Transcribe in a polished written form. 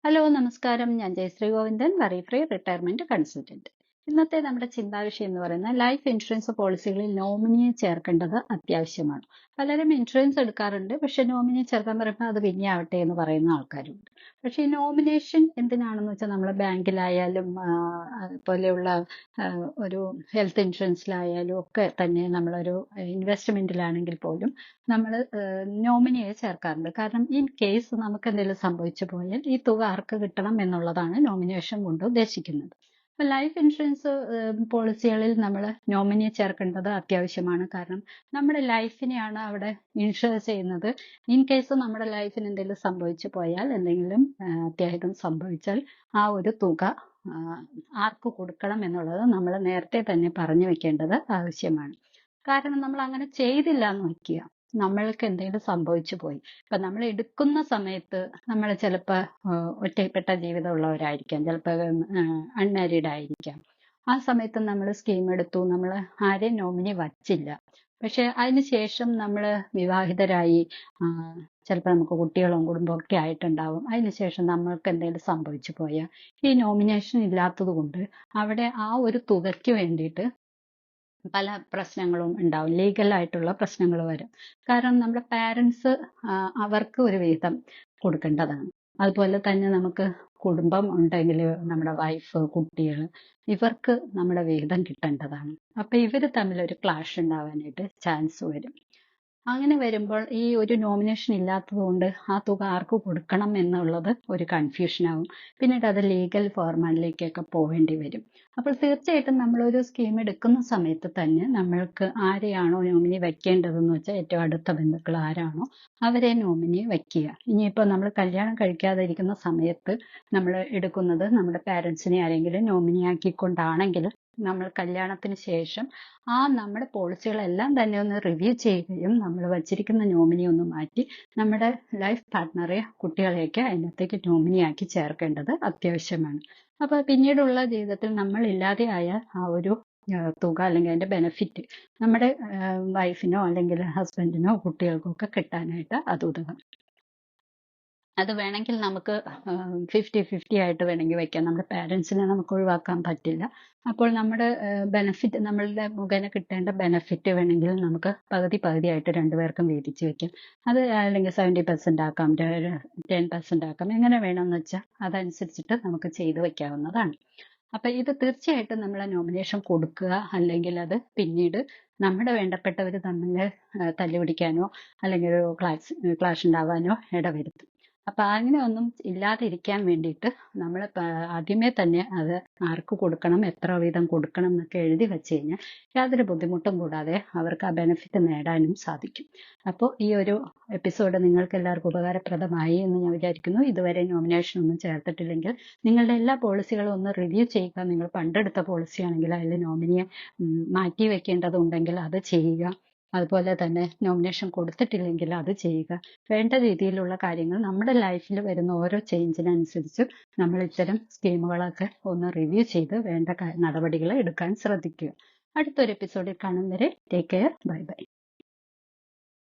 Hello നമസ്കാരം. ഞാൻ Jayashree Govindan, worry free retirement consultant. ഇന്നത്തെ നമ്മുടെ ചിന്താവിഷയം എന്ന് പറയുന്നത് ലൈഫ് ഇൻഷുറൻസ് പോളിസികളിൽ നോമിനിയെ ചേർക്കേണ്ടത് അത്യാവശ്യമാണ്. പലരും ഇൻഷുറൻസ് എടുക്കാറുണ്ട്, പക്ഷെ നോമിനിയെ ചേർക്കാൻ പറയുമ്പോൾ അത് പിന്നെ ആവട്ടെ എന്ന് പറയുന്ന ആൾക്കാരുണ്ട്. പക്ഷേ ഈ നോമിനേഷൻ എന്തിനാണെന്ന് വെച്ചാൽ നമ്മൾ ബാങ്കിലായാലും അതുപോലെയുള്ള ഒരു ഹെൽത്ത് ഇൻഷുറൻസിലായാലും ഒക്കെ തന്നെ നമ്മളൊരു ഇൻവെസ്റ്റ്മെന്റിലാണെങ്കിൽ പോലും നമ്മൾ നോമിനിയെ ചേർക്കാറുണ്ട്. കാരണം ഇൻ കേസ് നമുക്ക് എന്തെങ്കിലും സംഭവിച്ചു പോയാൽ ഈ തുക ആർക്ക് കിട്ടണം എന്നുള്ളതാണ് നോമിനേഷൻ കൊണ്ട് ഉദ്ദേശിക്കുന്നത്. അപ്പൊ ലൈഫ് ഇൻഷുറൻസ് പോളിസികളിൽ നമ്മൾ നോമിനിയെ ചേർക്കേണ്ടത് അത്യാവശ്യമാണ്. കാരണം നമ്മുടെ ലൈഫിനെയാണ് അവിടെ ഇൻഷുർ ചെയ്യുന്നത്. ഇൻ കേസ് നമ്മുടെ ലൈഫിന് എന്തെങ്കിലും സംഭവിച്ചു പോയാൽ, എന്തെങ്കിലും അത്യാഹിതം സംഭവിച്ചാൽ ആ ഒരു തുക ആർക്ക് കൊടുക്കണം എന്നുള്ളത് നമ്മൾ നേരത്തെ തന്നെ പറഞ്ഞു വെക്കേണ്ടത് ആവശ്യമാണ്. കാരണം നമ്മൾ അങ്ങനെ ചെയ്തില്ല എന്ന് വയ്ക്കുക, നമ്മൾക്ക് എന്തെങ്കിലും സംഭവിച്ചു പോയി. ഇപ്പൊ നമ്മൾ എടുക്കുന്ന സമയത്ത് നമ്മൾ ചിലപ്പോൾ ഒറ്റപ്പെട്ട ജീവിതമുള്ളവരായിരിക്കാം, ചിലപ്പോൾ അൺമാരീഡ് ആയിരിക്കാം. ആ സമയത്ത് നമ്മൾ സ്കീം എടുത്തു, നമ്മൾ ആരെയും നോമിനി വച്ചില്ല. പക്ഷെ അതിനുശേഷം നമ്മൾ വിവാഹിതരായി, ചിലപ്പോൾ നമുക്ക് കുട്ടികളും കുടുംബവും ഒക്കെ ആയിട്ടുണ്ടാവും. അതിനുശേഷം നമ്മൾക്ക് എന്തെങ്കിലും സംഭവിച്ചു പോയാൽ ഈ നോമിനേഷൻ ഇല്ലാത്തത് കൊണ്ട് അവിടെ ആ ഒരു തുകയ്ക്ക് വേണ്ടിയിട്ട് പല പ്രശ്നങ്ങളും ഉണ്ടാവും, ലീഗലായിട്ടുള്ള പ്രശ്നങ്ങൾ വരും. കാരണം നമ്മുടെ പാരൻസ് അവർക്ക് ഒരു വിഹിതം കൊടുക്കേണ്ടതാണ്. അതുപോലെ തന്നെ നമുക്ക് കുടുംബം ഉണ്ടെങ്കിൽ നമ്മുടെ വൈഫ്, കുട്ടികൾ, ഇവർക്ക് നമ്മുടെ വിഹിതം കിട്ടേണ്ടതാണ്. അപ്പൊ ഇവർ തമ്മിൽ ഒരു ക്ലാഷ് ഉണ്ടാവാനായിട്ട് ചാൻസ് വരും. അങ്ങനെ വരുമ്പോൾ ഈ ഒരു നോമിനേഷൻ ഇല്ലാത്തത് കൊണ്ട് ആ തുക ആർക്ക് കൊടുക്കണം എന്നുള്ളത് ഒരു കൺഫ്യൂഷൻ ആവും. പിന്നീട് അത് ലീഗൽ ഫോർമാറ്റിലേക്കൊക്കെ പോവേണ്ടി വരും. അപ്പോൾ തീർച്ചയായിട്ടും നമ്മളൊരു സ്കീം എടുക്കുന്ന സമയത്ത് തന്നെ നമ്മൾക്ക് ആരെയാണോ നോമിനി വെക്കേണ്ടതെന്ന് വെച്ചാൽ ഏറ്റവും അടുത്ത ബന്ധുക്കൾ ആരാണോ അവരെ നോമിനി വെക്കുക. ഇനിയിപ്പോൾ നമ്മൾ കല്യാണം കഴിക്കാതിരിക്കുന്ന സമയത്ത് നമ്മൾ എടുക്കുന്നത് നമ്മുടെ പാരൻസിനെ ആരെങ്കിലും നോമിനിയാക്കിക്കൊണ്ടാണെങ്കിൽ നമ്മൾ കല്യാണത്തിന് ശേഷം നമ്മുടെ പോളിസികളെല്ലാം തന്നെ ഒന്ന് റിവ്യൂ ചെയ്യുകയും നമ്മൾ വച്ചിരിക്കുന്ന നോമിനി ഒന്ന് മാറ്റി നമ്മുടെ ലൈഫ് പാർട്ട്ണറെ, കുട്ടികളെയൊക്കെ അതിനകത്തേക്ക് നോമിനിയാക്കി ചേർക്കേണ്ടത് അത്യാവശ്യമാണ്. അപ്പൊ പിന്നീടുള്ള ജീവിതത്തിൽ നമ്മൾ ഇല്ലാതെ ആയ ആ ഒരു തുക അല്ലെങ്കിൽ അതിന്റെ ബെനിഫിറ്റ് നമ്മുടെ വൈഫിനോ അല്ലെങ്കിൽ ഹസ്ബൻഡിനോ കുട്ടികൾക്കോ ഒക്കെ കിട്ടാനായിട്ട് അത് ഉതകും. അത് വേണമെങ്കിൽ നമുക്ക് 50-50 ആയിട്ട് വേണമെങ്കിൽ വെക്കാം. നമ്മുടെ പാരൻസിനെ നമുക്ക് ഒഴിവാക്കാൻ പറ്റില്ല. അപ്പോൾ നമ്മുടെ ബെനിഫിറ്റ്, നമ്മളുടെ മുഖേന കിട്ടേണ്ട ബെനിഫിറ്റ് വേണമെങ്കിൽ നമുക്ക് പകുതിയായിട്ട് രണ്ടുപേർക്കും വീതിച്ച് വെക്കാം. അത് അല്ലെങ്കിൽ 70% ആക്കാം, 10% ആക്കാം, എങ്ങനെ വേണമെന്ന് വെച്ചാൽ അതനുസരിച്ചിട്ട് നമുക്ക് ചെയ്തു വെക്കാവുന്നതാണ്. അപ്പൊ ഇത് തീർച്ചയായിട്ടും നമ്മൾ നോമിനേഷൻ കൊടുക്കുക, അല്ലെങ്കിൽ അത് പിന്നീട് നമ്മുടെ വേണ്ടപ്പെട്ടവർ തമ്മിൽ തല്ലുപിടിക്കാനോ അല്ലെങ്കിൽ ഒരു ക്ലാഷ് ഉണ്ടാവാനോ ഇടവരുത്തും. അപ്പൊ അങ്ങനെ ഒന്നും ഇല്ലാതിരിക്കാൻ വേണ്ടിയിട്ട് നമ്മൾ ആദ്യമേ തന്നെ അത് ആർക്ക് കൊടുക്കണം, എത്ര വീതം കൊടുക്കണം എന്നൊക്കെ എഴുതി വെച്ച് കഴിഞ്ഞാൽ യാതൊരു ബുദ്ധിമുട്ടും കൂടാതെ അവർക്ക് ആ ബെനിഫിറ്റ് നേടാനും സാധിക്കും. അപ്പോൾ ഈ ഒരു എപ്പിസോഡ് നിങ്ങൾക്ക് എല്ലാവർക്കും ഉപകാരപ്രദമായി എന്ന് ഞാൻ വിചാരിക്കുന്നു. ഇതുവരെ നോമിനേഷൻ ഒന്നും ചേർത്തിട്ടില്ലെങ്കിൽ നിങ്ങളുടെ എല്ലാ പോളിസികളും ഒന്ന് റിവ്യൂ ചെയ്യുക. നിങ്ങൾ പണ്ടെടുത്ത പോളിസി ആണെങ്കിൽ അതിൽ നോമിനിയെ മാറ്റി വെക്കേണ്ടതുണ്ടെങ്കിൽ അത് ചെയ്യുക. അതുപോലെ തന്നെ നോമിനേഷൻ കൊടുത്തിട്ടില്ലെങ്കിൽ അത് ചെയ്യുക. വേണ്ട രീതിയിലുള്ള കാര്യങ്ങൾ, നമ്മുടെ ലൈഫിൽ വരുന്ന ഓരോ ചേഞ്ചിനനുസരിച്ച് നമ്മൾ ഇത്തരം സ്കീമുകളൊക്കെ ഒന്ന് റിവ്യൂ ചെയ്ത് വേണ്ട നടപടികൾ എടുക്കാൻ ശ്രദ്ധിക്കുക. അടുത്തൊരു എപ്പിസോഡിൽ കാണും വരെ ടേക്ക് കെയർ. Bye bye.